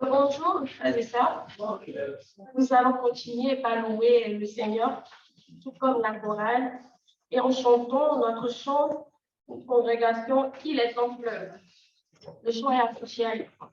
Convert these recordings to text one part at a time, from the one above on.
Bonjour, frères et sœurs. Nous allons continuer par louer le Seigneur, tout comme la chorale, et en chantant notre chant pour congrégation, il est en fleurs. Le chant est associé à l'écran.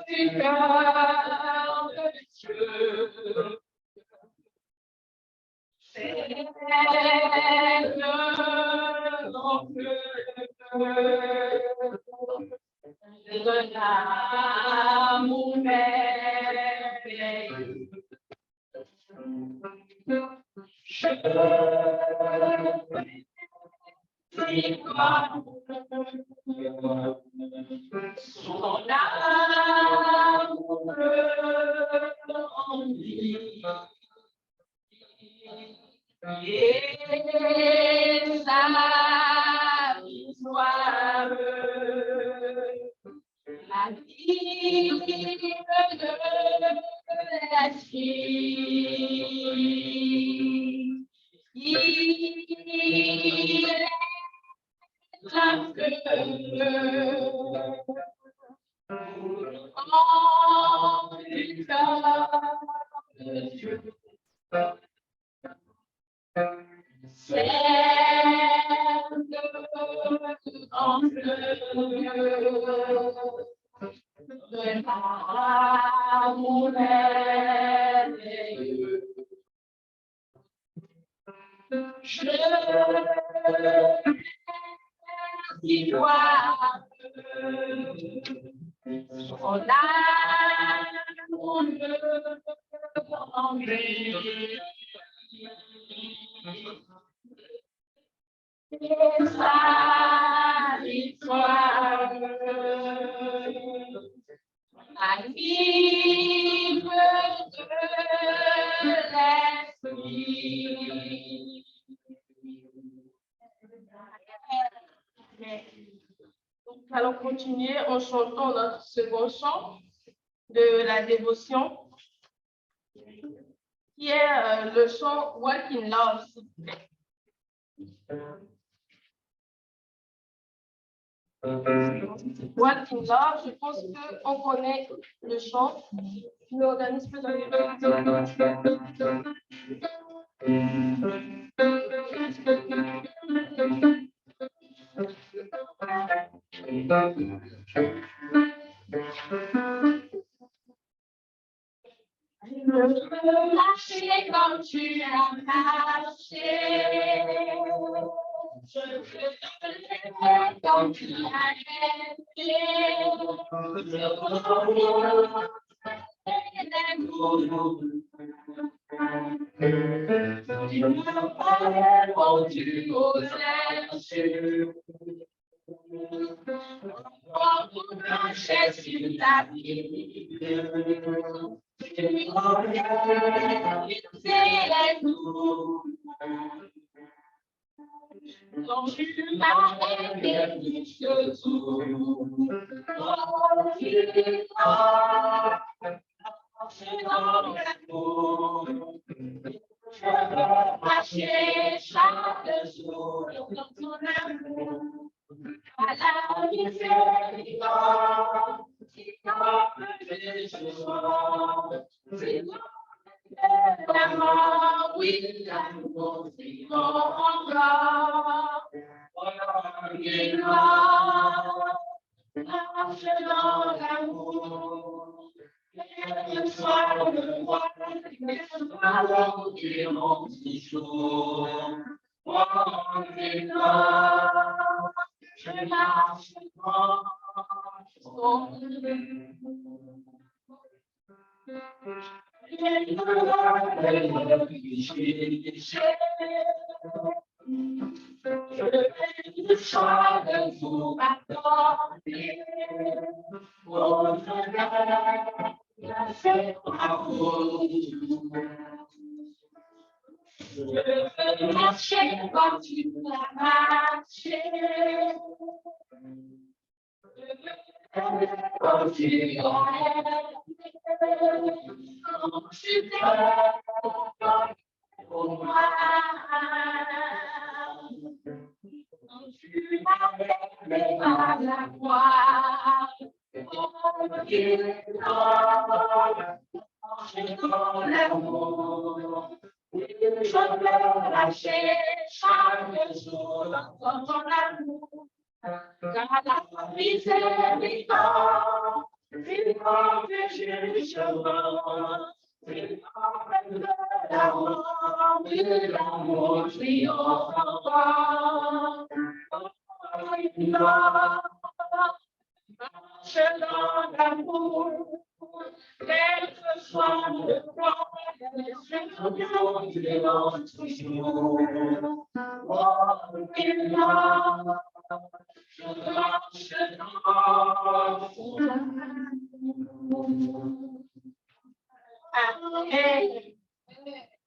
Du cœur de Dieu, merveilleux. C'est quoi son amour en vie et sa victoire, la vie de la fille. Il est la en du cœur de Dieu. C'est en de l'amour merveilleux. Je y vois son amour en lui. Et sa victoire, anime de l'esprit. Nous allons continuer en chantant notre second chant de la dévotion, qui est le chant Walk in Love. Walk in Love, je pense qu'on connaît le chant. L'organisme de marcher comme tu as marché. Je veux te lever comme tu as été. Tu me parlais répondu aux injures. Pour marcher sur ta vie. Tu les nous. Quand tu m'as aidé jusqu'au tout, je dans l'amour. Je veux marcher chaque jour dans ton amour. À la miséricorde, qui t'offre des jours. L'amour, oui, l'amour, c'est encore. Et moi, marche dans l'amour. Quel soit le roi, quel soit l'environ qui joue. Et moi, je marche dans son je choix de vous accorder votre c'est bravo. Je veux marcher comme tu l'as marché. Quand tu pour moi, quand tu m'as aimé à la croix, dans l'amour, je veux lâcher chaque jour dans ton amour. Car la miséricorde, vivant du jugement, vivant de l'amour triomphe encore. Marche dans l'amour, quel que soit le Amen.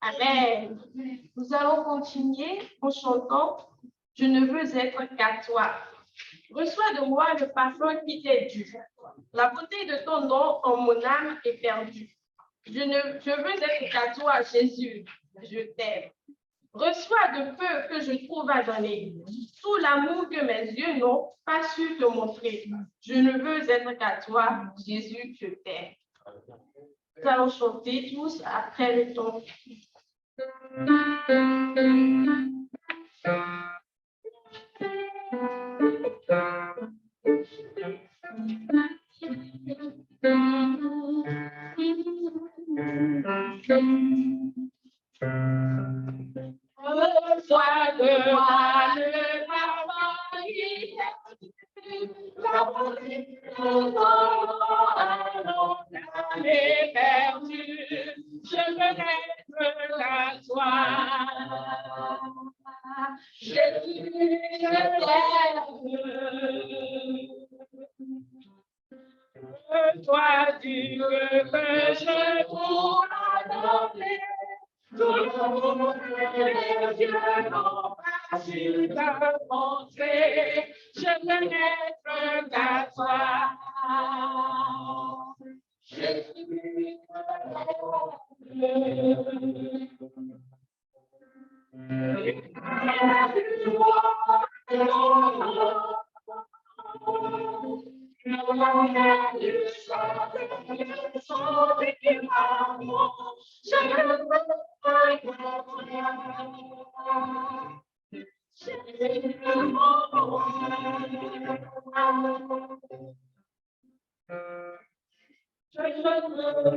Amen. Nous allons continuer en chantant « Je ne veux être qu'à toi ». Reçois de moi le parfum qui t'est dû. La beauté de ton nom en mon âme est perdue. Je veux être qu'à toi, Jésus. Je t'aime. Reçois de peu que je trouve à donner. Tout l'amour que mes yeux n'ont pas su te montrer. Je ne veux être qu'à toi, Jésus, je t'aime. Nous allons chanter tous après le temps. Reçois de moi le parfum qui la beauté de ton nom est perdue. Je veux être à toi. Jésus, je t'aime. Toi, Dieu, que je trouve à donner. Tout l'amour que les yeux n'ont pas su te montrer. Je veux n'être qu'à toi. Jésus, je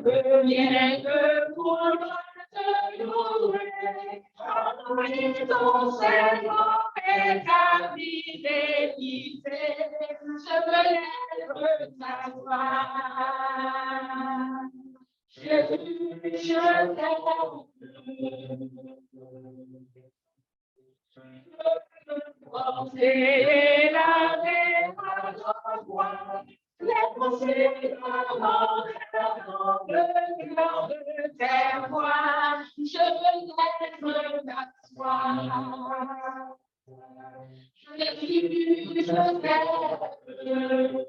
veux bien que pour te louer, ton Seigneur est ta fidélité. Je veux être ta foi. Jésus, je t'aime. Porter la les pensées dans mon cœur, le cœur de tes voix, je veux être à toi. Jésus, je t'aime.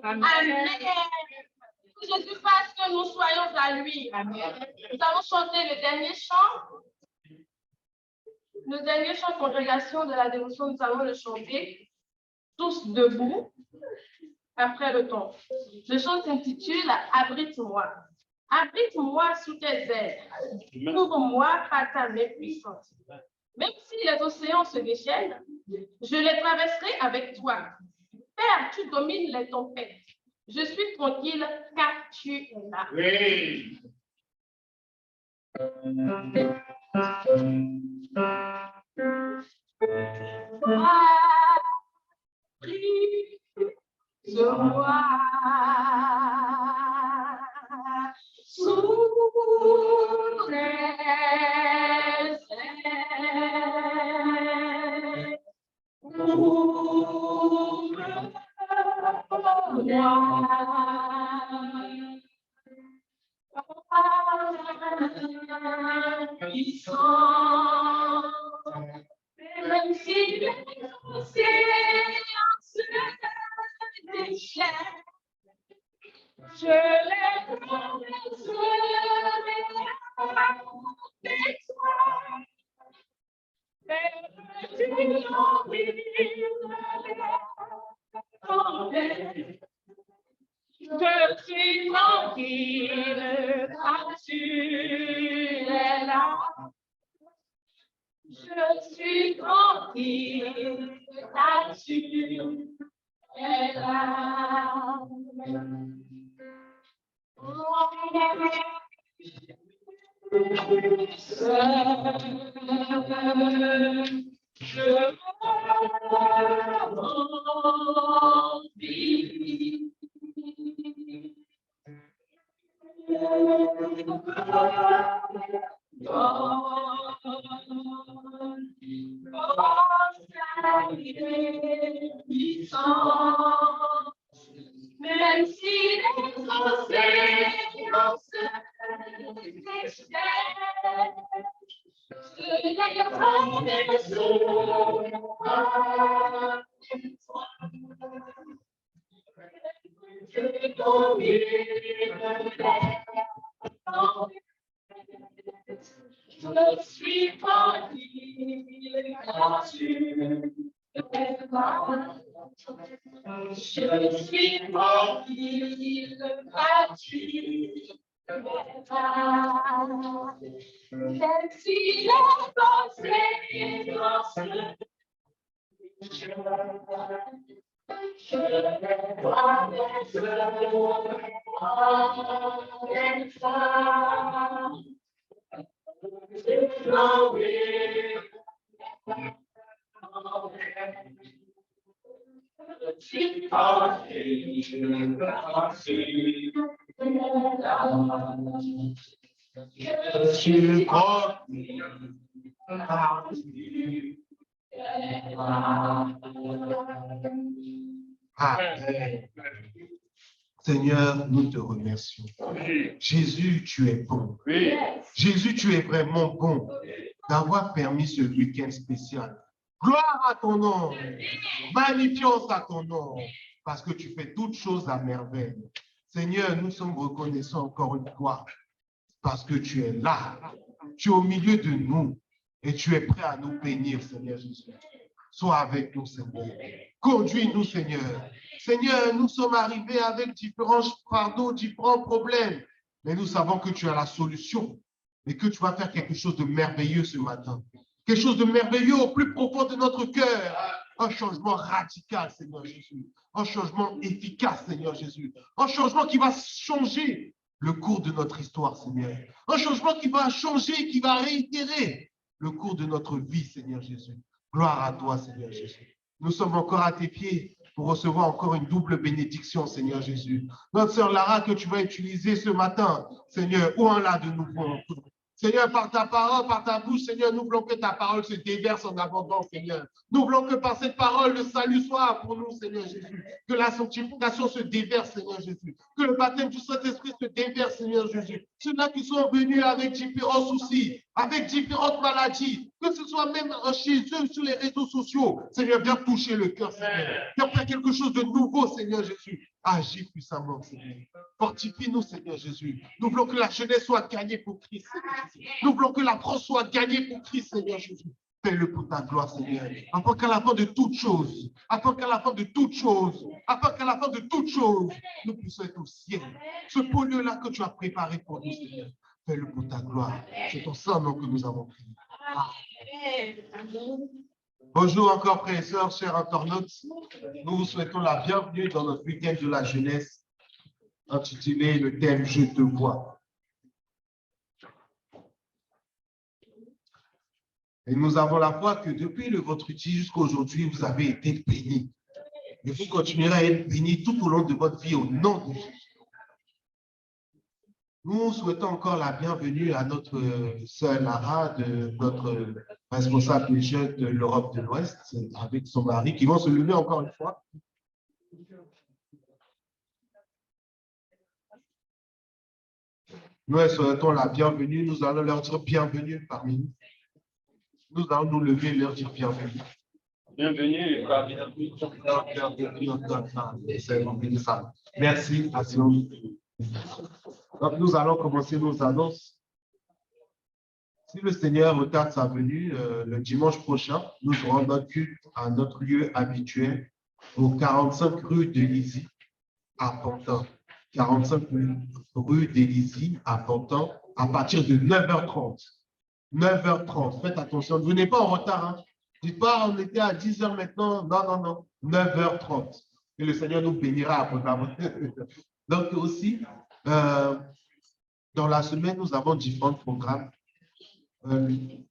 Amen. Que Jésus fasse que nous soyons à lui. Amen. Nous allons chanter le dernier chant. Le dernier chant de congrégation de la dévotion, nous allons le chanter tous debout après le temps. Le chant s'intitule « Abrite-moi ». Abrite-moi sous tes ailes. Couvre-moi par ta main puissante. Même si les océans se déchaînent, je les traverserai avec toi. Père, tu domines les tempêtes. Je suis tranquille car tu es là. Oui. Abrite-moi sous tes ailes. Même si les océans se déchaînent, je les traverserai Je suis tranquille car tu es là. Je suis tranquille car tu es là. Même si les océans se je suis tranquille car tu es là. Je suis tranquille car tu es là. Même si les océans se Amen. Seigneur, nous te remercions. Jésus, tu es bon. Jésus, tu es vraiment bon d'avoir permis ce week-end spécial. Gloire à ton nom. Magnifiance à ton nom. Parce que tu fais toutes choses à merveille. Seigneur, nous sommes reconnaissants encore une fois parce que tu es là. Tu es au milieu de nous et tu es prêt à nous bénir, Seigneur Jésus. Sois avec nous, Seigneur. Conduis-nous, Seigneur. Seigneur, nous sommes arrivés avec différents fardeaux, différents problèmes. Mais nous savons que tu as la solution et que tu vas faire quelque chose de merveilleux ce matin. Quelque chose de merveilleux au plus profond de notre cœur. Un changement radical, Seigneur Jésus. Un changement efficace, Seigneur Jésus. Un changement qui va changer le cours de notre histoire, Seigneur. Un changement qui va changer, qui va réitérer le cours de notre vie, Seigneur Jésus. Gloire à toi, Seigneur Jésus. Nous sommes encore à tes pieds pour recevoir encore une double bénédiction, Seigneur Jésus. Notre sœur Lara, que tu vas utiliser ce matin, Seigneur, où en là de nouveau. Seigneur, par ta parole, par ta bouche, Seigneur, nous voulons que ta parole se déverse en abondance, Seigneur. Nous voulons que par cette parole, le salut soit pour nous, Seigneur Jésus. Que la sanctification se déverse, Seigneur Jésus. Que le baptême du Saint-Esprit se déverse, Seigneur Jésus. Ceux-là qui sont venus avec différents soucis, avec différentes maladies, que ce soit même chez eux sur les réseaux sociaux, Seigneur, viens toucher le cœur, Seigneur. Viens faire quelque chose de nouveau, Seigneur Jésus. Agis puissamment, Seigneur. Fortifie-nous, Seigneur Jésus. Nous voulons que la jeunesse soit gagnée pour Christ, Seigneur Jésus. Nous voulons que la France soit gagnée pour Christ, Seigneur Jésus. Fais-le pour ta gloire, Seigneur. Afin qu'à la fin de toutes choses, afin qu'à la fin de toutes choses, afin qu'à la fin de toutes choses, nous puissions être au ciel. Ce beau lieu-là que tu as préparé pour nous, Seigneur. Fais-le pour ta gloire. C'est ton saint nom que nous avons prié. Bonjour encore, frères et sœurs, chers internautes. Nous vous souhaitons la bienvenue dans notre week-end de la jeunesse, intitulé le thème « Je te vois ». Et nous avons la foi que depuis le vendredi jusqu'à aujourd'hui, vous avez été bénis. Et vous continuerez à être bénis tout au long de votre vie au nom de Jésus. Nous souhaitons encore la bienvenue à notre sœur Lara, notre responsable des jeunes de l'Europe de l'Ouest, avec son mari, qui vont se lever encore une fois. Nous leur souhaitons la bienvenue. Nous allons leur dire bienvenue parmi nous. Nous allons nous lever et leur dire bienvenue. Bienvenue. Merci. Donc, nous allons commencer nos annonces. Si le Seigneur retarde sa venue, le dimanche prochain, nous serons notre culte à notre lieu habituel, au 45 rue de Lizy, à Pantin. 45 rue d'Élisée à Pantin, à partir de 9h30. 9h30, faites attention, ne venez pas en retard. Hein. Dites pas, on était à 10h maintenant. Non, non, non, 9h30. Et le Seigneur nous bénira abondamment. Donc aussi, dans la semaine, nous avons différents programmes.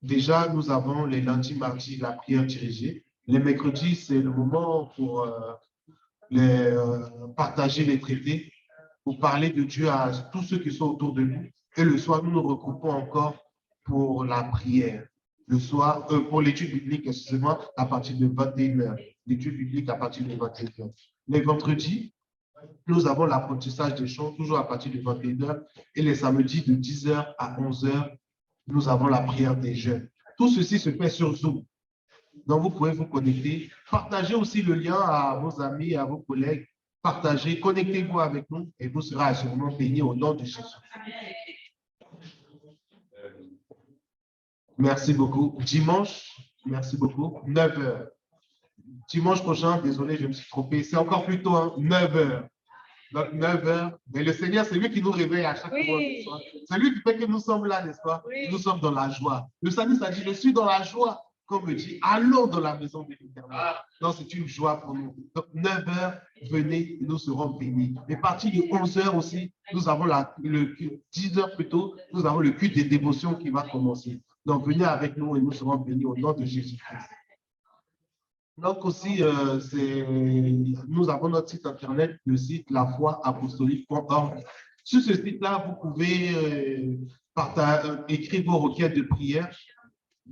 Déjà, nous avons les lundis, mardis, la prière dirigée. Les mercredis, c'est le moment pour partager les traités, pour parler de Dieu à tous ceux qui sont autour de nous. Et le soir, nous nous regroupons encore pour la prière. Le soir, pour l'étude biblique, excusez-moi, à partir de 21h. L'étude biblique à partir de 21h. Les vendredis, nous avons l'apprentissage des chants, toujours à partir de 21h. Et les samedis, de 10h à 11h, nous avons la prière des jeunes. Tout ceci se fait sur Zoom. Donc, vous pouvez vous connecter. Partagez aussi le lien à vos amis, à vos collègues. Partagez, connectez-vous avec nous et vous serez assurément bénis au nom de Jésus. Merci beaucoup. Dimanche, merci beaucoup, 9h. Dimanche prochain, désolé, je me suis trompé. C'est encore plus tôt, hein, 9h. Donc, 9h. Mais le Seigneur, c'est lui qui nous réveille à chaque moment. C'est lui qui fait que nous sommes là, n'est-ce pas? Oui. Nous sommes dans la joie. Le Seigneur a dit, je suis dans la joie. Comme me dit, allons dans la maison de l'Éternel. Donc, c'est une joie pour nous. Donc, 9h, venez, nous serons bénis. Et à partir de 11h aussi, nous avons 10h plus tôt, nous avons le culte des dévotions qui va commencer. Donc, venez avec nous et nous serons bénis au nom de Jésus-Christ. Donc aussi, nous avons notre site internet, le site lafoiapostolique.org. Sur ce site-là, vous pouvez écrire vos requêtes de prière.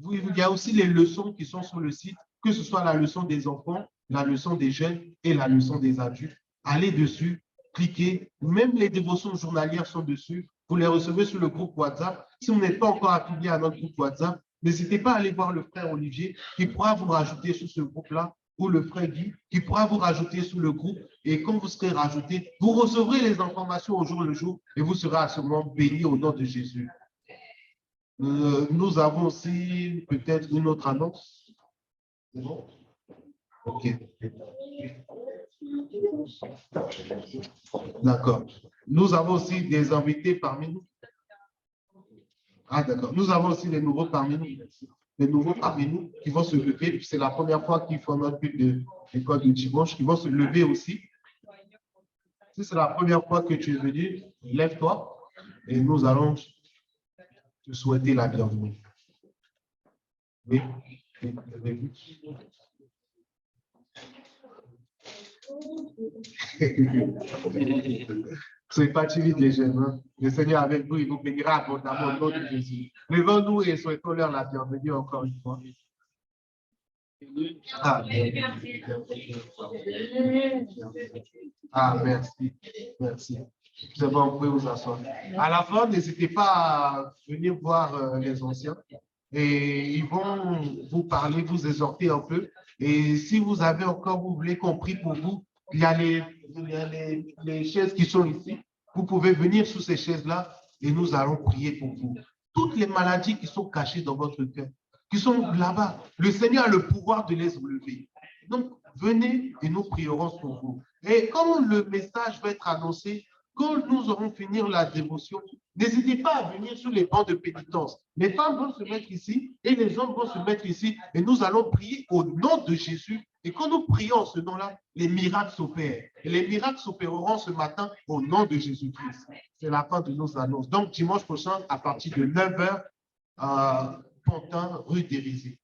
Il y a aussi les leçons qui sont sur le site, que ce soit la leçon des enfants, la leçon des jeunes et la leçon des adultes. Allez dessus, cliquez. Même les dévotions journalières sont dessus. Vous les recevez sur le groupe WhatsApp. Si vous n'êtes pas encore affilié à notre groupe WhatsApp, n'hésitez pas à aller voir le frère Olivier qui pourra vous rajouter sur ce groupe-là, ou le frère Guy qui pourra vous rajouter sur le groupe. Et quand vous serez rajouté, vous recevrez les informations au jour le jour et vous serez assurément bénis au nom de Jésus. Nous avons aussi peut-être une autre annonce. C'est bon? OK. D'accord. Nous avons aussi des invités parmi nous. Ah, d'accord. Nous avons aussi des nouveaux parmi nous. Les nouveaux parmi nous qui vont se lever. C'est la première fois qu'ils font notre culte de l'école du dimanche, qui vont se lever aussi. Si c'est la première fois que tu es venu, lève-toi et nous allons te souhaiter la bienvenue. Oui. Soyez pas timides les jeunes. Hein? Le Seigneur avec vous, il vous bénira abondamment au nom de Jésus. Levons-nous et souhaitons-leur la bienvenue encore une fois. Ah, merci. Merci. C'est bon, vous pouvez vous asseoir. À la fin, n'hésitez pas à venir voir les anciens et ils vont vous parler, vous exhorter un peu. Et si vous avez encore, vous voulez qu'on prie pour vous, il y a les chaises qui sont ici. Vous pouvez venir sous ces chaises-là et nous allons prier pour vous. Toutes les maladies qui sont cachées dans votre cœur, qui sont là-bas, le Seigneur a le pouvoir de les enlever. Donc, venez et nous prierons pour vous. Et quand le message va être annoncé, quand nous aurons fini la dévotion, n'hésitez pas à venir sur les bancs de pénitence. Les femmes vont se mettre ici et les hommes vont se mettre ici et nous allons prier au nom de Jésus. Et quand nous prions en ce nom-là, les miracles s'opèrent. Et les miracles s'opéreront ce matin au nom de Jésus-Christ. C'est la fin de nos annonces. Donc, dimanche prochain, à partir de 9h, à Pantin, rue d'Érisée.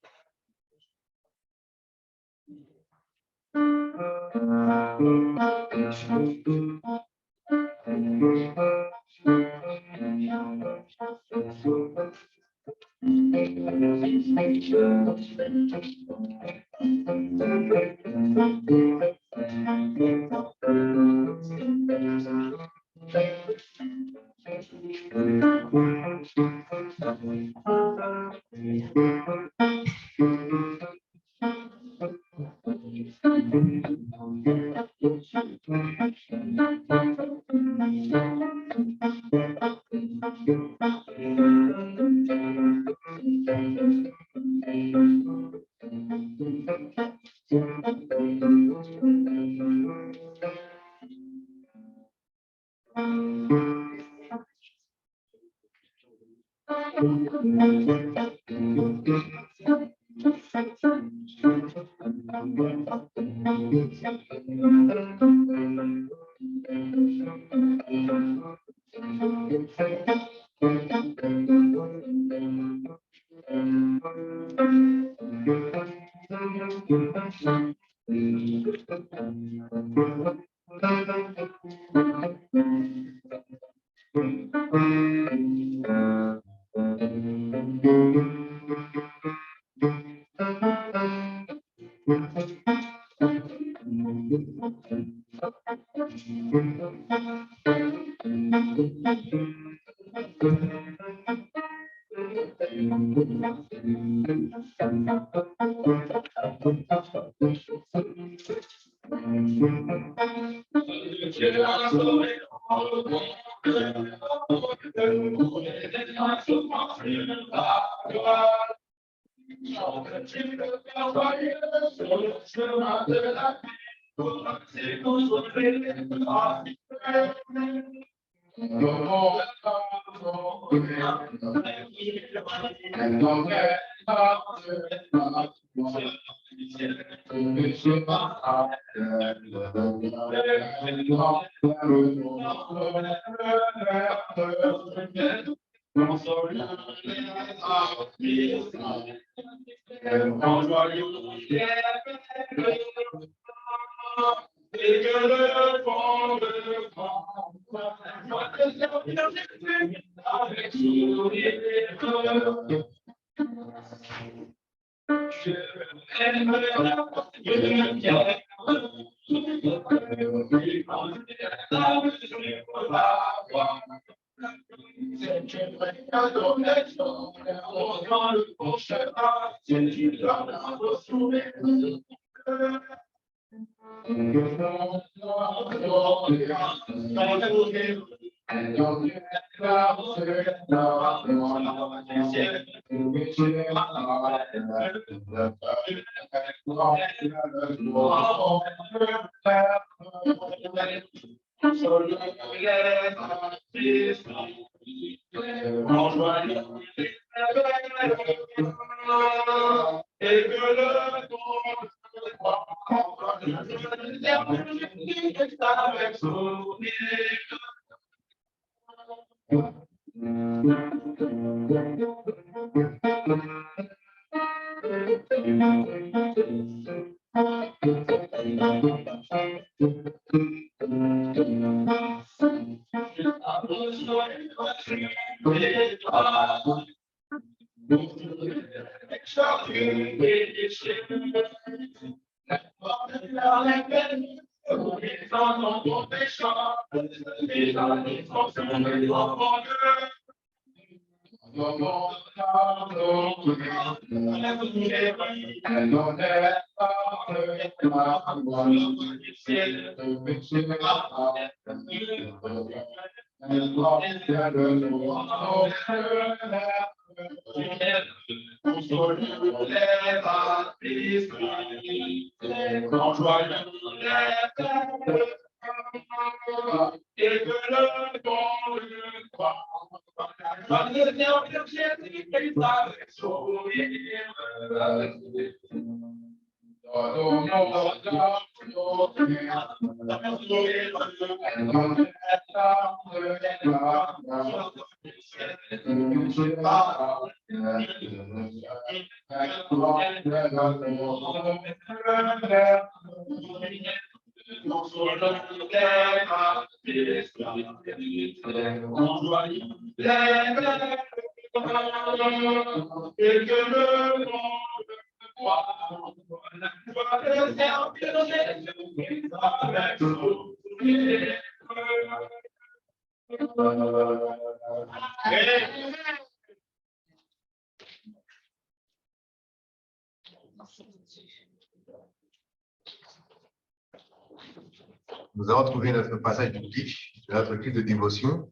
Nous avons trouvé notre passage biblique, notre livre de dévotion,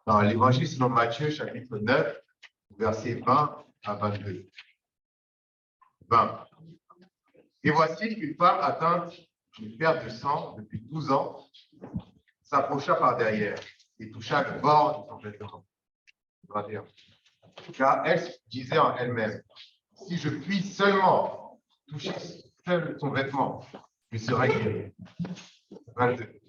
dans l'Évangile selon Matthieu, chapitre 9, versets 20 à 22. 20. Et voici une femme atteinte d'une perte de sang depuis 12 ans s'approcha par derrière et toucha le bord de son vêtement. 21. Car elle disait en elle-même, si je puis seulement toucher seul son vêtement, je serai guéri. 22.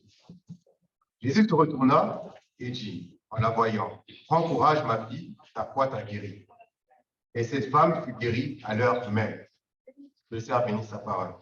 Jésus se retourna et dit, en la voyant, prends courage, ma fille, ta foi t'a guéri. Et cette femme fut guérie à l'heure même. Le Seigneur bénisse sa parole.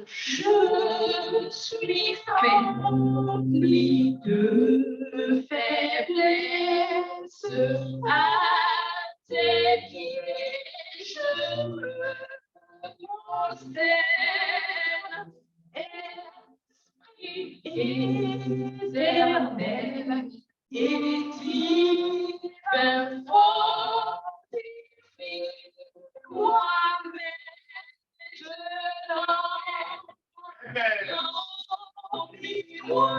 Je suis faibli de faiblesse, à tes pieds je me prosterne, Esprit éternel et divin fortifie-moi, je l'emplis-moi.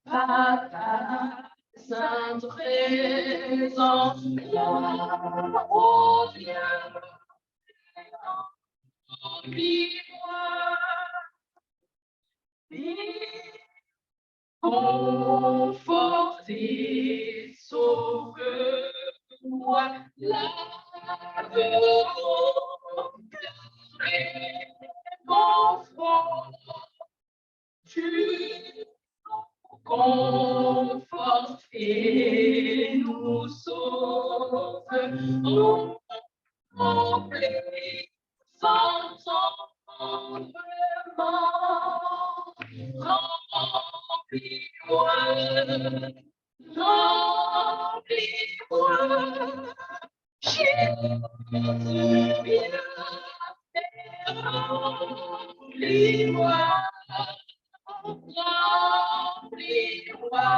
Par ta sainte présence, là où viens, remplis-moi, conforter, sauve-moi, lave-moi, mon front, tu conforte et nous sauve, remplis sans encombrement, remplis-moi, remplis-moi, Jésus, viens, remplis-moi. Remplis-moi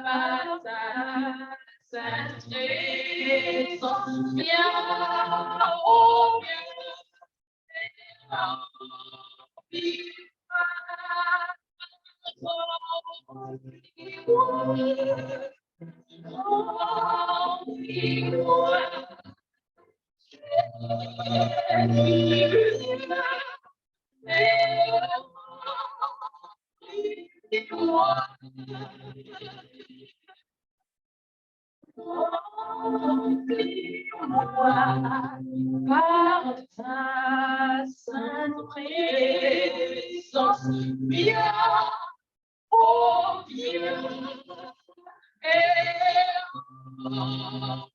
par ta sainte présence, viens, oh viens, remplis-moi, remplis-moi, par ta sainte présence, viens, oh viens, et remplis-nous.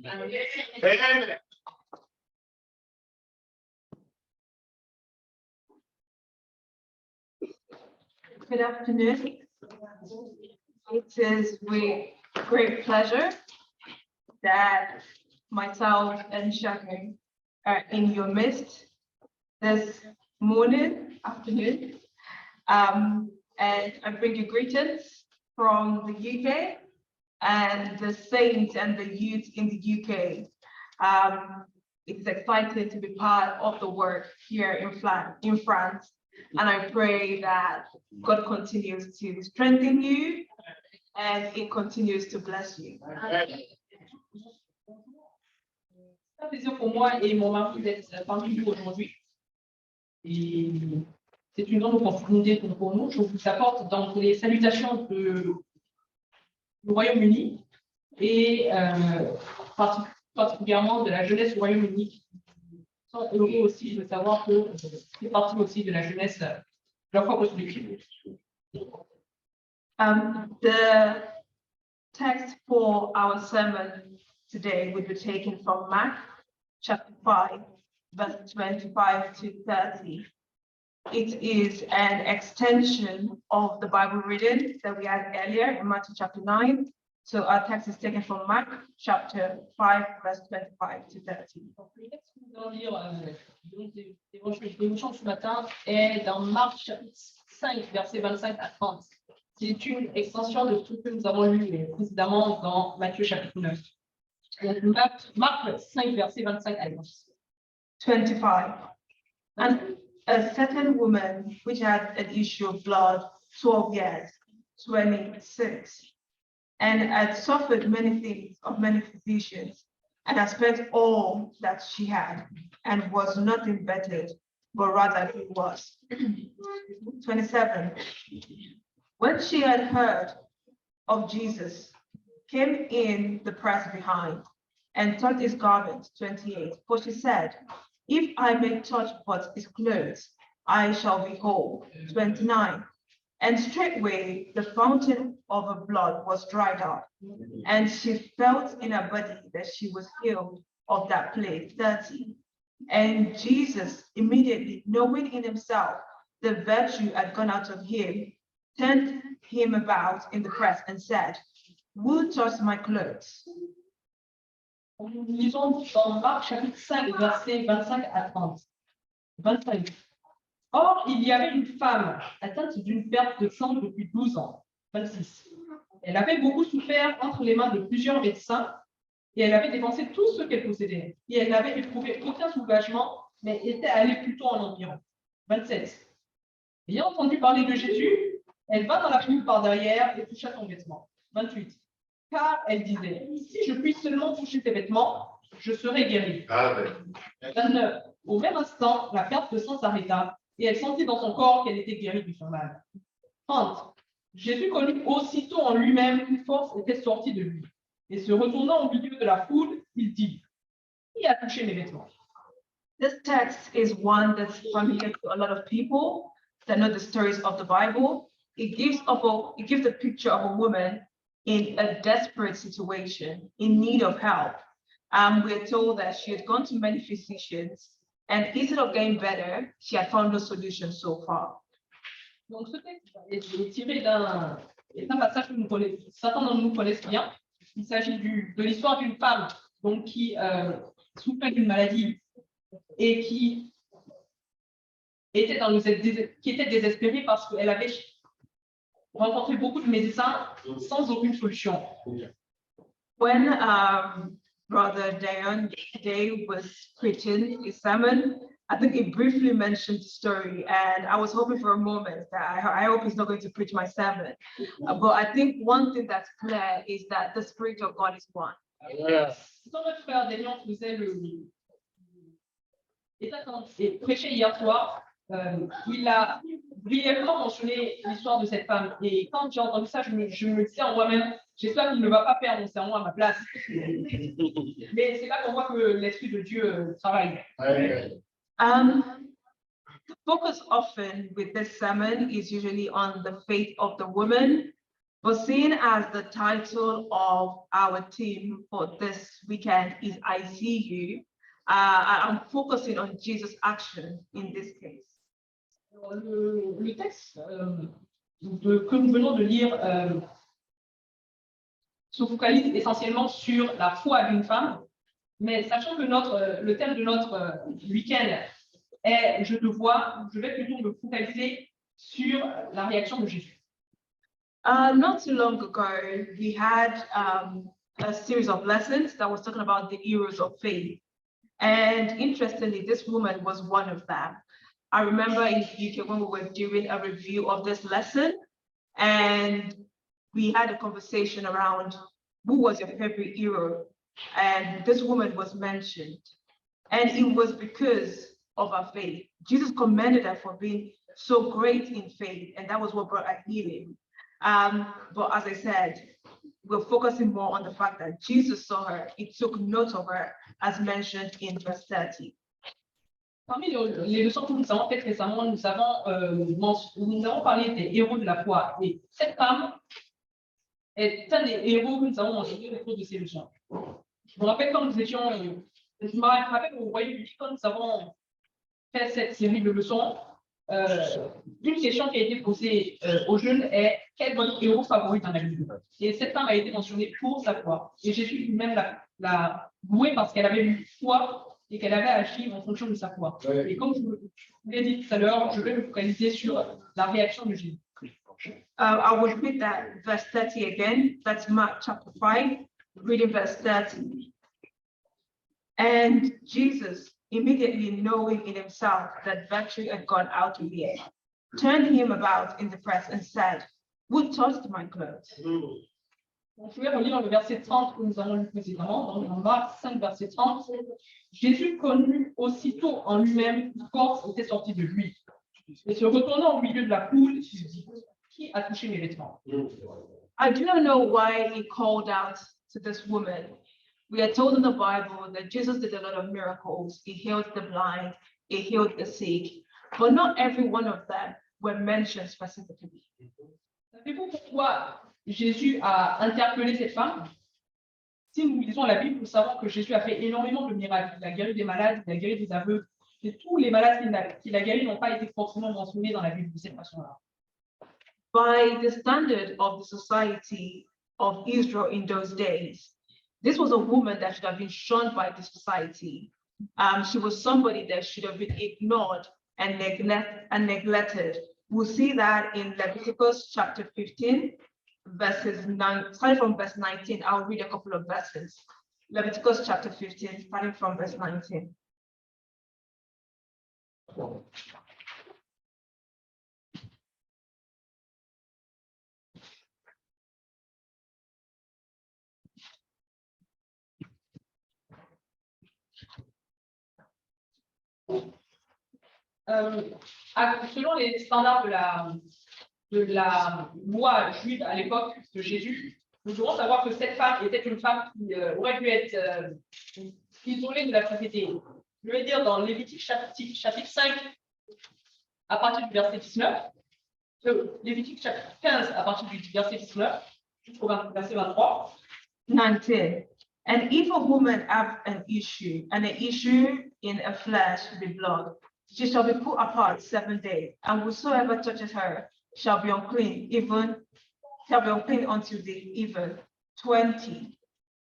Amen. Good afternoon. It is with great pleasure that myself and Shagun are in your midst this afternoon. And I bring you greetings from the UK and the saints and the youth in the UK. It's exciting to be part of the work here in France. And I pray that God continues to strengthen you and it continues to bless you. C'est un plaisir pour moi et mon mari d'être parmi vous aujourd'hui. Et c'est une grande opportunité pour nous. Je vous apporte dans les salutations du Royaume-Uni et particulièrement de la jeunesse du Royaume-Uni. Ils sont heureux aussi de savoir que c'est partie aussi de la jeunesse de la foi apostolique. The text for our sermon today will be taken from Mark chapter 5, verse 25 to 30. It is an extension of the Bible reading that we had earlier in Matthew chapter 9. So our text is taken from Mark chapter 5, verse 25 to 30. Le texte que nous allons lire Dévotion ce matin est dans Marc chapitre 5, versets 25 à 30. C'est une extension de tout ce que nous avons lu précédemment dans Matthieu chapitre 9. Marc 5, verset 25 à 25. And a certain woman which had an issue of blood 12 years, 26, and had suffered many things of many physicians, and had spent all that she had, and was nothing bettered, but rather it was. 27. When she had heard of Jesus, came in the press behind, and touched his garment. 28. For she said, if I may touch but his clothes, I shall be whole. 29. And straightway the fountain of her blood was dried up, and she felt in her body that she was healed of that plague. 30. And Jesus, immediately knowing in himself the virtue had gone out of him, turned him about in the press and said, Who touched my clothes? Nous lisons dans Marc chapitre 5, versets 25 à 30. 25. Or, il y avait une femme atteinte d'une perte de sang depuis 12 ans. 26. Elle avait beaucoup souffert entre les mains de plusieurs médecins et elle avait dépensé tout ce qu'elle possédait. Et elle n'avait éprouvé aucun soulagement, mais était allée plutôt en environ. 27. Ayant entendu parler de Jésus, elle va dans la foule par derrière et toucha son vêtement. 28. Car elle disait, si je puis seulement toucher ses vêtements, je serai guérie. 29. Au même instant, la perte de sang s'arrêta et elle sentit dans son corps qu'elle était guérie de son mal. 30. Jésus connut aussitôt en lui-même qu'une force était sortie de lui. Et se retournant au milieu de la foule, il dit, qui a touché mes vêtements? This text is one that's familiar to a lot of people that know the stories of the Bible. It gives a picture of a woman in a desperate situation, in need of help. We're told that she had gone to many physicians, and instead of getting better, she had found no solution so far. Donc, ce texte est tiré d'un passage que certains d'entre nous connaissent bien. Il s'agit de l'histoire d'une femme donc, qui souffrait d'une maladie et qui était désespérée parce qu'elle avait rencontré beaucoup de médecins sans aucune solution. When Brother Dion today was preaching his sermon, I think he briefly mentioned the story, and I was hoping for a moment that I hope he's not going to preach my sermon. But I think one thing that's clear is that the Spirit of God is one. Quand notre frère Dévotion faisait et prêchait hier soir, il a brièvement mentionné l'histoire de cette femme. Et quand j'ai entendu ça, je me disais en moi-même, j'espère qu'il ne va pas faire mon sermon à ma place. Mais c'est là qu'on voit que l'Esprit de Dieu travaille. The focus often with this sermon is usually on the faith of the woman, but seeing as the title of our team for this weekend is I See You, I'm focusing on Jesus' action in this case. Le texte que nous venons de lire se focalise essentiellement sur la foi d'une femme, mais sachant que le thème de notre week-end est je te vois, je vais plutôt me focaliser sur la réaction de Jésus. Not too long ago, we had a series of lessons that was talking about the heroes of faith. And interestingly, this woman was one of them. I remember in the UK when we were doing a review of this lesson, and we had a conversation around who was your favorite hero, and this woman was mentioned. And it was because of her faith. Jesus commended her for being so great in faith, and that was what brought her healing. But as I said, we're focusing more on the fact that Jesus saw her, he took note of her, as mentioned in verse 30. Parmi les leçons que nous avons faites récemment, nous avons parlé des héros de la foi. Et cette femme est un des héros que nous avons mentionnés au cours de ces leçons. Je me rappelle quand nous étions, je me rappelle au Royaume-Uni, quand nous avons fait cette série de leçons, une question qui a été posée aux jeunes est quel est votre héros favori dans la Bible? Et cette femme a été mentionnée pour sa foi. Et Jésus lui-même l'a louée parce qu'elle avait eu foi et qu'elle avait agi en fonction de sa foi. Et comme je vous l'ai dit tout à l'heure, je vais me focaliser sur la réaction de Jésus. I will read that verse 30 again. That's Mark chapter 5, reading verse 30. And Jesus, immediately knowing in himself that virtue had gone out of him, turned him about in the press and said, who touched my clothes? Donc, je vais relire le verset 30 que nous avons lu précédemment, dans Marc 5, verset 30. Jésus connut aussitôt en lui-même qu'une force était sortie de lui. Et se retournant au milieu de la foule, il dit, qui a touché mes vêtements? I do not know why he called out to this woman. We are told in the Bible that Jesus did a lot of miracles. He healed the blind, he healed the sick, but not every one of them were mentioned specifically. Savez-vous pourquoi Jésus a interpellé cette femme? Si nous lisons la Bible, nous savons que Jésus a fait énormément de miracles. Il a guéri des malades, il a guéri des aveugles. Et tous les malades qu'il a guéris n'ont pas été forcément mentionnés dans la Bible de cette façon-là. By the standard of the society of Israel in those days. This was a woman that should have been shunned by the society. She was somebody that should have been ignored and neglected. We'll see that in Leviticus chapter 15, verses 9, starting from verse 19. I'll read a couple of verses. Leviticus chapter 15, starting from verse 19. Selon les standards de la loi juive à l'époque de Jésus, nous devons savoir que cette femme était une femme qui aurait dû être isolée de la société. Je vais dire dans Lévitique chapitre 5, à partir du verset 19, Lévitique chapitre 15, à partir du verset 19, jusqu'au verset 23. 19. And if a woman have an issue, and an issue in a flesh with blood, she shall be put apart 7 days, and whosoever touches her shall be unclean, until the even. 20.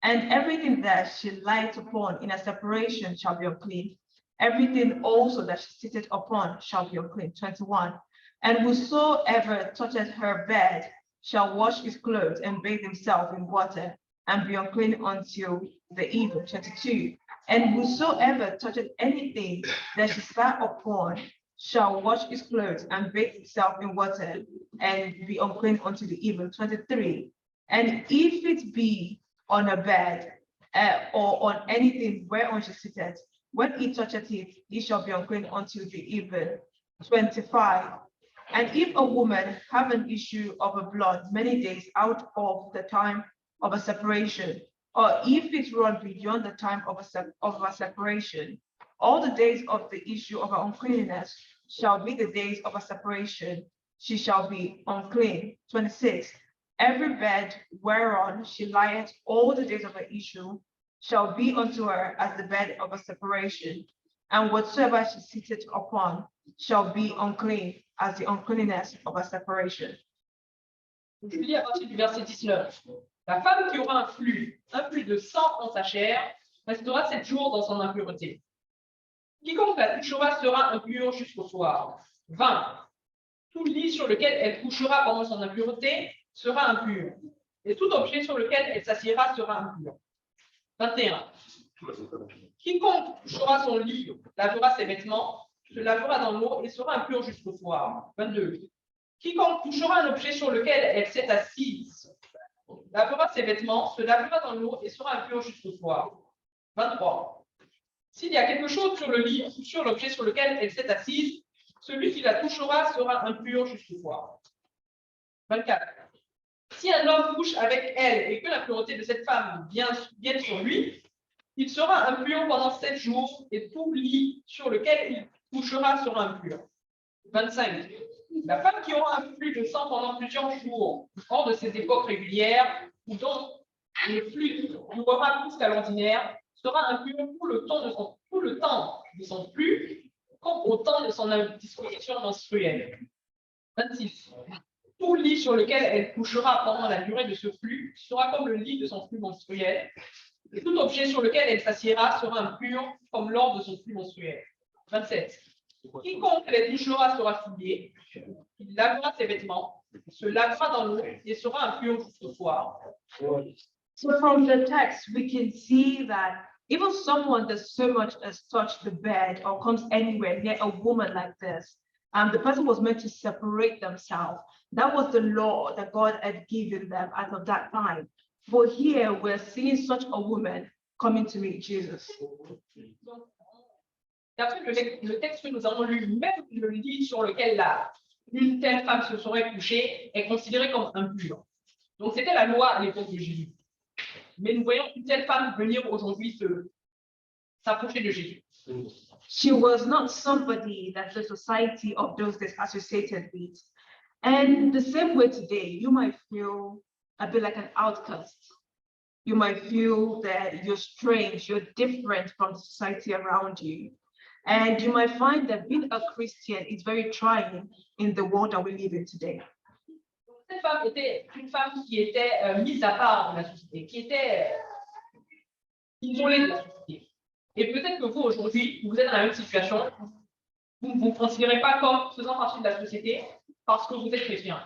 And everything that she light upon in a separation shall be unclean. Everything also that she sitteth upon shall be unclean. 21. And whosoever toucheth her bed shall wash his clothes and bathe himself in water, and be unclean until the even. 22. And whosoever toucheth anything that she sat upon shall wash his clothes and bathe himself in water, and be unclean until the even. 23. And if it be on a bed or on anything whereon she sitteth, when he toucheth it, he shall be unclean until the even. 25. And if a woman have an issue of a blood many days out of the time of a separation, or if it run beyond the time of a separation, all the days of the issue of her uncleanness shall be the days of a separation. She shall be unclean. 26. Every bed whereon she lieth all the days of her issue shall be unto her as the bed of a separation, and whatsoever she sitteth upon shall be unclean as the uncleanness of a separation. Je lis à partir du verset 19. La femme qui aura un flux de sang en sa chair restera 7 jours dans son impureté. Quiconque la touchera sera impur jusqu'au soir. 20. Tout lit sur lequel elle couchera pendant son impureté sera impur, et tout objet sur lequel elle s'assiera sera impur. 21. Quiconque touchera son lit lavera ses vêtements, se lavera dans l'eau et sera impur jusqu'au soir. 22. Quiconque touchera un objet sur lequel elle s'est assise lavera ses vêtements, se lavera dans l'eau et sera impur jusqu'au soir. 23. S'il y a quelque chose sur le lit ou sur l'objet sur lequel elle s'est assise, celui qui la touchera sera impur jusqu'au soir. 24. Si un homme couche avec elle et que l'impureté de cette femme vienne sur lui, il sera impur pendant 7 jours et tout lit sur lequel il couchera sera impur. 25. La femme qui aura un flux de sang pendant plusieurs jours, hors de ses époques régulières, ou dont le flux durera plus qu'à l'ordinaire, sera impur tout le temps de son flux, comme au temps de son indisposition menstruelle. 26. Tout lit sur lequel elle couchera pendant la durée de ce flux sera comme le lit de son flux menstruel, et tout objet sur lequel elle s'assiera sera impur comme lors de son flux menstruel. 27. Quiconque les touchera sera souillé, il lavera ses vêtements, se lavera dans l'eau et sera impur jusqu'au soir. So from the text, we can see that even someone that so much as touched the bed or comes anywhere near a woman like this, the person was meant to separate themselves. That was the law that God had given them as of that time. But here we're seeing such a woman coming to meet Jesus. D'après le texte que nous avons lu, même le lit sur lequel une telle femme se serait couchée est considéré comme impur. Donc c'était la loi à l'époque de Jésus. Mais nous voyons une telle femme venir aujourd'hui s'approcher de Jésus. She was not somebody that the society of those days associated with. And the same way today, you might feel a bit like an outcast. You might feel that you're strange, you're different from the society around you. And you might find that being a Christian is very trying in the world that we live in today. cette femme était une femme qui était mise à part de la société, qui était isolée de la société. Et peut-être que vous, aujourd'hui, vous êtes dans la même situation, vous ne vous considérez pas comme faisant partie de la société parce que vous êtes chrétien.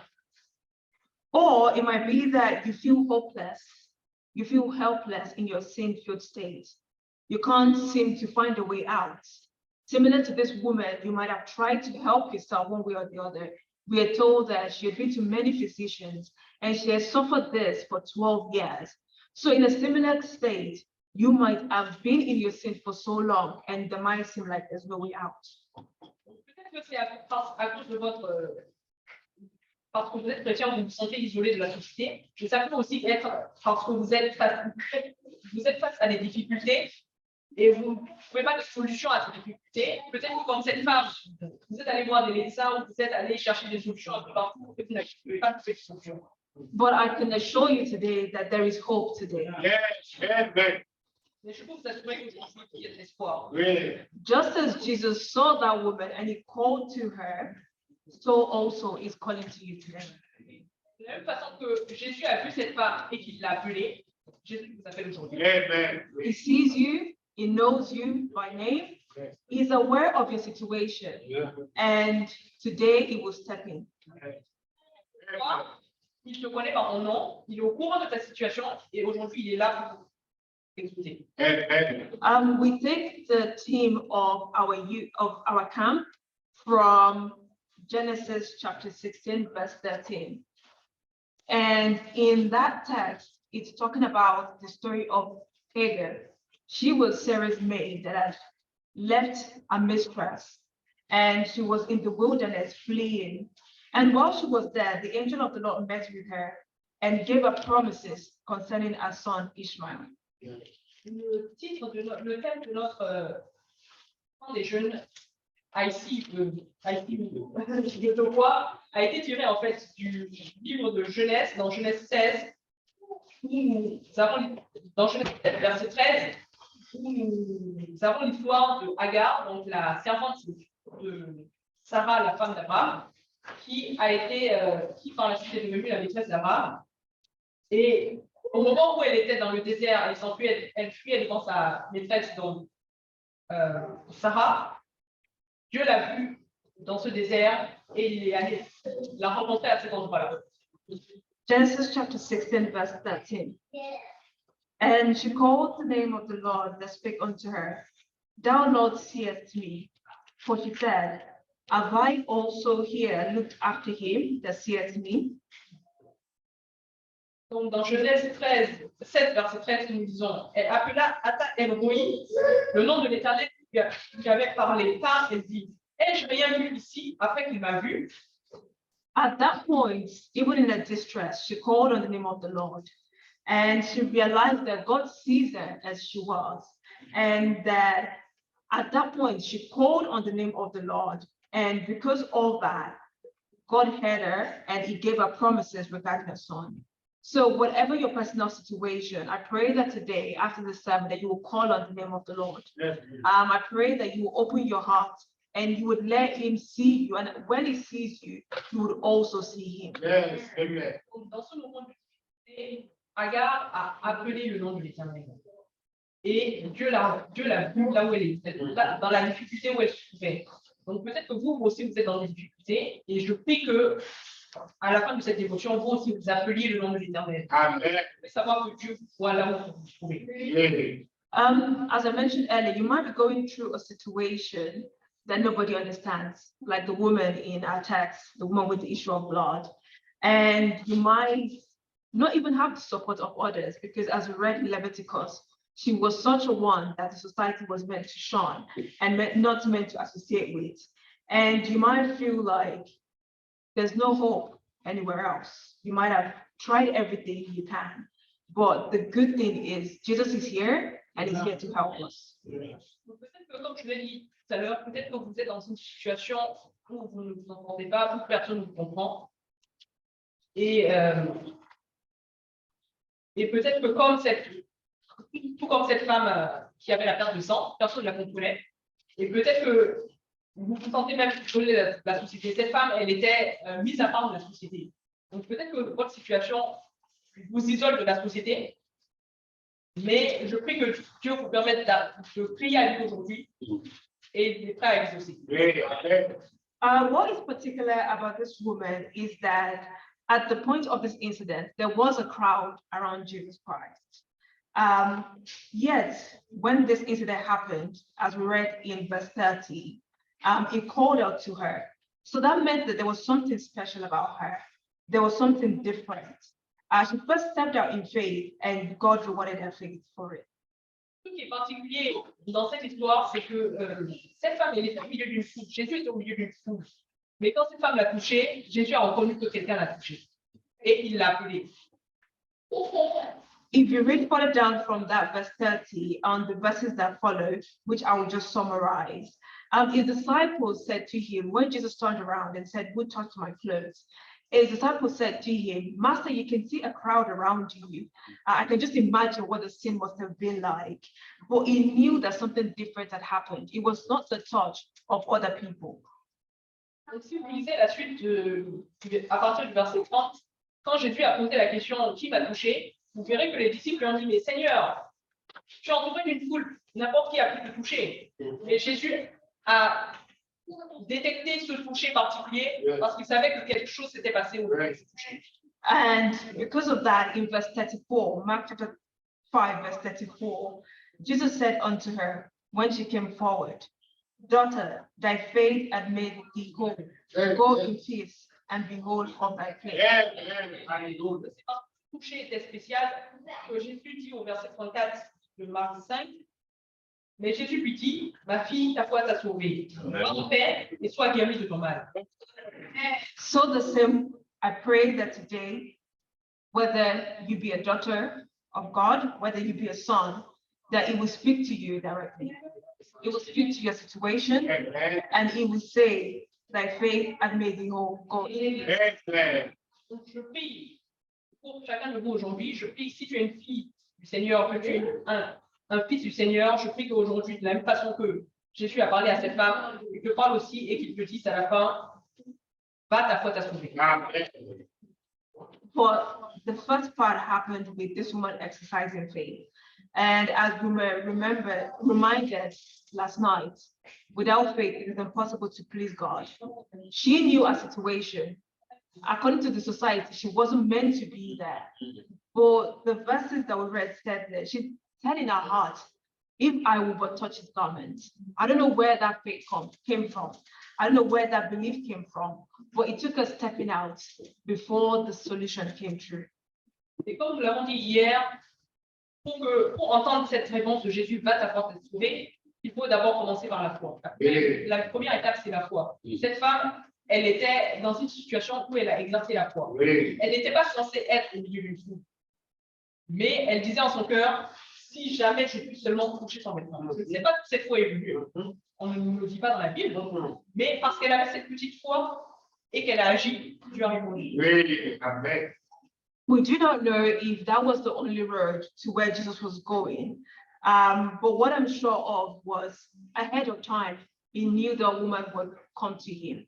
Or it might be that you feel hopeless, you feel helpless in your sin-filled state. You can't seem to find a way out. Similar to this woman, you might have tried to help yourself one way or the other. We are told that she had been to many physicians and she has suffered this for 12 years. So in a similar state, you might have been in your sin for so long and there might seem like there's no way out. Peut-être que c'est à cause de votre... parce que vous êtes chrétien, vous vous sentez isolé de la société, mais ça peut aussi être parce que vous êtes face à des difficultés et vous ne trouvez pas de solution à ces difficultés. Peut-être que comme cette femme, vous êtes allé voir des médecins ou vous êtes allé chercher des solutions un peu partout et vous n'avez pas trouvé de solution. But I can assure you today that there is hope today. Yes, amen. Mais je peux vous assurer qu'aujourd'hui, il y a de l'espoir. Oui. Just as Jesus saw that woman and he called to her, so also is calling to you today. De la même façon que Jésus a vu cette femme et qu'il l'a appelée, Jésus vous appelle aujourd'hui. Amen. He sees you, he knows you by name, he's aware of your situation, and today he will step in. Toi, il te connaît par ton nom, il est au courant de ta situation et aujourd'hui, il est là pour t'écouter. Amen. We take the theme of our camp from Genesis chapter 16, verse 13. And in that text, it's talking about the story of Hagar. She was Sarah's maid that had left a mistress, and she was in the wilderness fleeing. And while she was there, the angel of the Lord met with her and gave her promises concerning her son Ishmael. Le thème de notre camp des jeunes de voix a été tiré en fait du livre de Jeunesse, dans Jeunesse 16, où nous avons, dans Jeunesse verset 13, où nous avons l'histoire de Hagar, donc la servante de Sarah, la femme d'Abraham, qui a été, qui par la suite est devenue la maîtresse d'Abraham. Et au moment où elle était dans le désert, elle fuyait devant sa maîtresse, donc Sarah. Dieu l'a vue dans ce désert et il est allé la rencontrer à cet endroit-là. Genesis chapter 16, verse 13. And she called the name of the Lord that spake unto her, Thou Lord seest me. For she said, Have I also here looked after him that seeth me? Donc dans Genèse 7, verset 13, nous disons, elle appela Ata Elroi, le nom de l'Éternel qui avait parlé, car elle dit, ai-je rien vu ici après qu'il m'a vu? At that point, even in her distress, she called on the name of the Lord, and she realized that God sees her as she was, and that at that point, she called on the name of the Lord, and because of that, God heard her, and he gave her promises regarding her son. So whatever your personal situation, I pray that today, after the sermon, that you will call on the name of the Lord. I pray that you will open your heart and you would let him see you. And when he sees you, you would also see him. Yes, amen. Dans ce moment de difficulté, Hagar a appelé le nom de l'Éternel. Et Dieu l'a vue là où elle est, dans la difficulté où elle se trouvait. Donc peut-être que vous aussi, vous êtes dans des difficultés. Et je prie que à la fin de cette dévotion, vous aussi, vous appeliez le nom de l'Éternel. Amen. Savoir que Dieu voit là où vous vous trouvez. As I mentioned earlier, you might be going through a situation that nobody understands, like the woman in our text, the woman with the issue of blood. And you might not even have the support of others, because as we read in Leviticus, she was such a one that the society was meant to shun and not meant to associate with. And you might feel like there's no hope anywhere else. You might have tried everything you can, but the good thing is Jesus is here and he's here to help us. Peut-être que, comme je l'ai dit tout à l'heure, peut-être que vous êtes dans une situation où vous ne vous entendez pas, où personne ne vous comprend. Et peut-être que tout comme cette femme qui avait la perte de sang, personne ne la comprenait. Et peut-être que vous vous sentez même isolé de la société. Cette femme, elle était mise à part de la société. Donc peut-être que votre situation vous isole de la société, mais je prie que Dieu vous permette de prier à lui aujourd'hui et il est prêt à exaucer. What is particular about this woman is that at the point of this incident, there was a crowd around Jesus Christ. Yet, when this incident happened, as we read in verse 30, he called out to her. So that meant that there was something special about her. There was something different. She first stepped out in faith, and God rewarded her faith for it. Ce qui est particulier dans cette histoire, c'est que cette femme, elle est au milieu d'une foule. Jésus est au milieu d'une foule. Mais quand cette femme l'a touchée, Jésus a reconnu que quelqu'un l'a touchée. Et il l'a appelée. If you read further down from that verse 30 on the verses that follow, which I will just summarize, his disciples said to him, when Jesus turned around and said, "Who touched my clothes?" His disciples said to him, "Master, you can see a crowd around you." I can just imagine what the scene must have been like. But he knew that something different had happened. It was not the touch of other people. Donc, si vous lisez la suite à partir du verset 30, quand Jésus a posé la question qui m'a touché, vous verrez que les disciples lui ont dit, mais Seigneur, tu es entouré d'une foule, n'importe qui a pu te toucher. Et Jésus a détecté ce toucher particulier parce qu'il savait que quelque chose s'était passé au moment de ce toucher. And because of that, in verse 34, Mark chapter 5, verse 34, Jesus said unto her, when she came forward, "Daughter, thy faith had made thee whole. Go in peace and be whole of thy faith." C'est parce que le toucher était spécial que Jésus dit au verset 34 de Marc 5, mais Jésus lui dit, ma fille, ta foi t'a sauvée. Va en paix et sois guérie de ton mal. So the same, I pray that today, whether you be a daughter of God, whether you be a son, that He will speak to you directly. He will speak to your situation, and He will say, "Thy faith has made thee whole. Go." Donc je prie pour chacun de vous aujourd'hui, je prie si tu es une fille du Seigneur, que tu es un fils du Seigneur, je prie qu'aujourd'hui, de la même façon que Jésus a parlé à cette femme, il te parle aussi et qu'il te dise à la fin, va, ta foi t'a sauvé. But the first part happened with this woman exercising faith. And as we reminded last night, without faith, it is impossible to please God. She knew her situation. According to the society, she wasn't meant to be there. But the verses that we read said that she said in her heart, if I will but touch his garment. I don't know where that faith came from. I don't know where that belief came from, but it took us stepping out before the solution came true. Et comme nous l'avons dit hier, pour entendre cette réponse de Jésus, va ta foi t'être sauvée, il faut d'abord commencer par la foi. La première étape, c'est la foi. Cette femme, elle était dans une situation où elle a exercé la foi. Elle n'était pas censée être au milieu d'une foule. Mais elle disait en son cœur, si jamais je puis seulement toucher son vêtement. Je ne sais pas si cette foi est venue. On ne nous le dit pas dans la Bible, mais parce qu'elle avait cette petite foi et qu'elle a agi, Dieu a répondu. We do not know if that was the only road to where Jesus was going. But what I'm sure of was ahead of time, he knew the woman would come to him.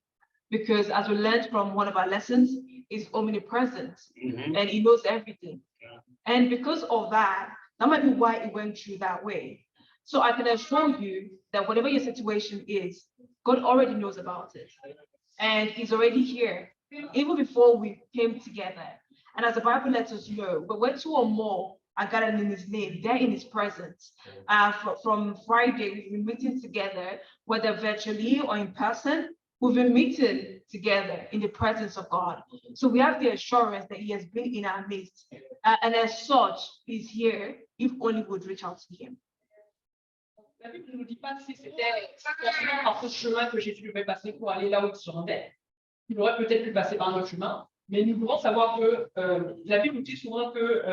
Because as we learned from one of our lessons, he's omnipresent and he knows everything. And because of that, that might be why it went through that way. So I can assure you that whatever your situation is, God already knows about it. And he's already here, even before we came together. And as the Bible lets us know, but where two or more are gathered in his name, they're in his presence. From Friday, we've been meeting together, whether virtually or in person. We've been meeting together in the presence of God. So we have the assurance that he has been in our midst. And as such, he's here if only we would reach out to him. La Bible ne nous dit pas si c'était forcément par ce chemin que Jésus devait passer pour aller là où il se rendait. Il aurait peut-être pu passer par un autre chemin, mais nous devons savoir que la Bible nous dit souvent que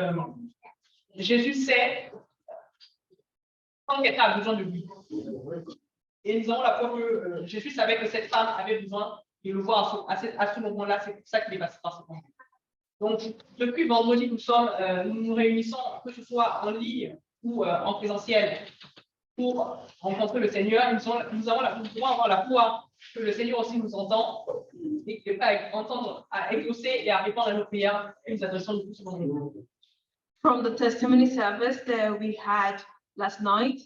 Jésus sait quand quelqu'un a besoin de lui. Et nous avons la preuve que Jésus savait que cette femme avait besoin de le voir à ce moment-là. C'est pour ça qu'il est passé par ce moment. Donc, depuis vendredi, nous nous réunissons, que ce soit en ligne ou en présentiel, pour rencontrer le Seigneur. Nous devons avoir la foi que le Seigneur aussi nous entend et qu'il n'est pas à entendre, à exaucer et à répondre à nos prières et nous adressons le plus souvent. From the testimony service that we had last night,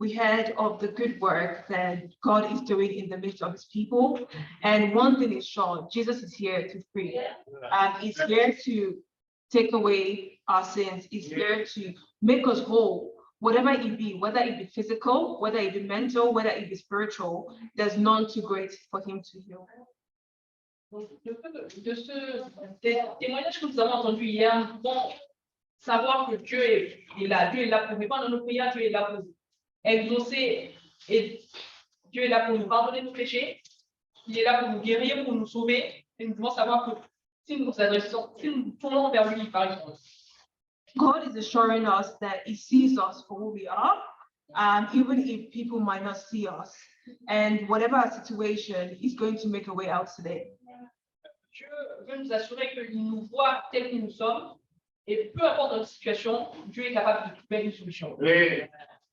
we heard of the good work that God is doing in the midst of his people. And one thing is sure, Jesus is here to free. He's here to take away our sins. He's here to make us whole. Whatever it be, whether it be physical, whether it be mental, whether it be spiritual, there's none too great for him to heal. Donc, des témoignages que nous avons entendus hier, nous pouvons savoir que Dieu est là pour répondre à nos prières, Dieu est là pour exaucer, et Dieu est là pour nous pardonner nos péchés, il est là pour nous guérir, pour nous sauver, et nous devons savoir que si nous nous tournons vers lui, par exemple, God is assuring us that he sees us for who we are, even if people might not see us. And whatever our situation, he's going to make a way out today. Dieu veut nous assurer qu'il nous voit tels que nous sommes, et peu importe notre situation, Dieu est capable de trouver une solution.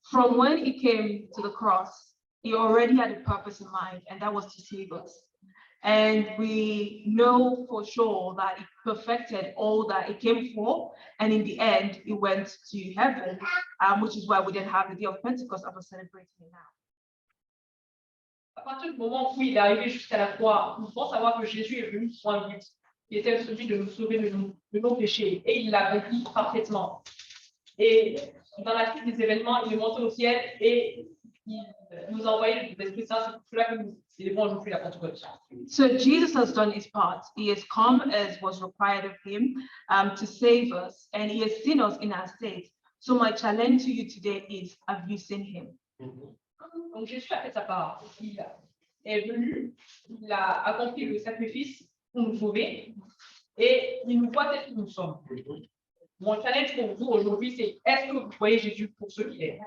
From when he came to the cross, he already had a purpose in mind, and that was to save us. And we know for sure that he perfected all that he came for, and in the end, he went to heaven, which is why we didn't have the day of Pentecost that we're celebrating it now. À partir du moment où il est arrivé jusqu'à la croix, nous devons savoir que Jésus est venu pour un but, qui était celui de nous sauver de nos péchés, et il l'a vécu parfaitement. Et dans la suite des événements, il est monté au ciel et il nous a envoyé l'Esprit Saint. C'est pour cela que nous célébrons aujourd'hui la Pentecôte. So Jesus has done his part. He has come as was required of him to save us, and he has seen us in our state. So my challenge to you today is, have you seen him? Donc Jésus a fait sa part. Il est venu, il a accompli le sacrifice pour nous sauver et il nous voit tel que nous sommes. Mon challenge pour vous aujourd'hui, c'est est-ce que vous voyez Jésus pour ce qu'il est?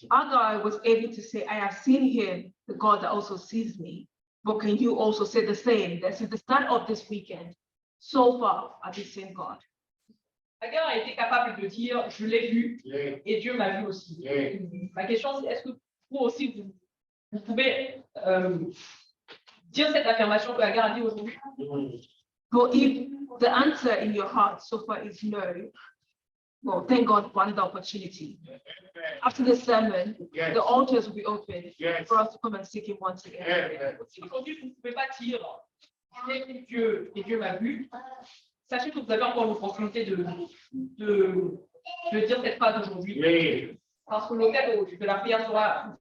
Agar was able to say, I have seen him, the God that also sees me. But can you also say the same? That since the start of this weekend, so far, have you seen God? Agar a été capable de dire, je l'ai vu et Dieu m'a vu aussi. Ma question, c'est est-ce que vous aussi, vous pouvez dire cette affirmation que Agar a dit aujourd'hui? But if the answer in your heart so far is no, well, thank God for another opportunity. After the sermon, the altars will be open for us to come and seek him once again. Si aujourd'hui, vous ne pouvez pas dire, j'ai vu Dieu et Dieu m'a vu, sachez que vous avez encore l'opportunité de dire cette phrase aujourd'hui. Parce que l'autel de la prière sera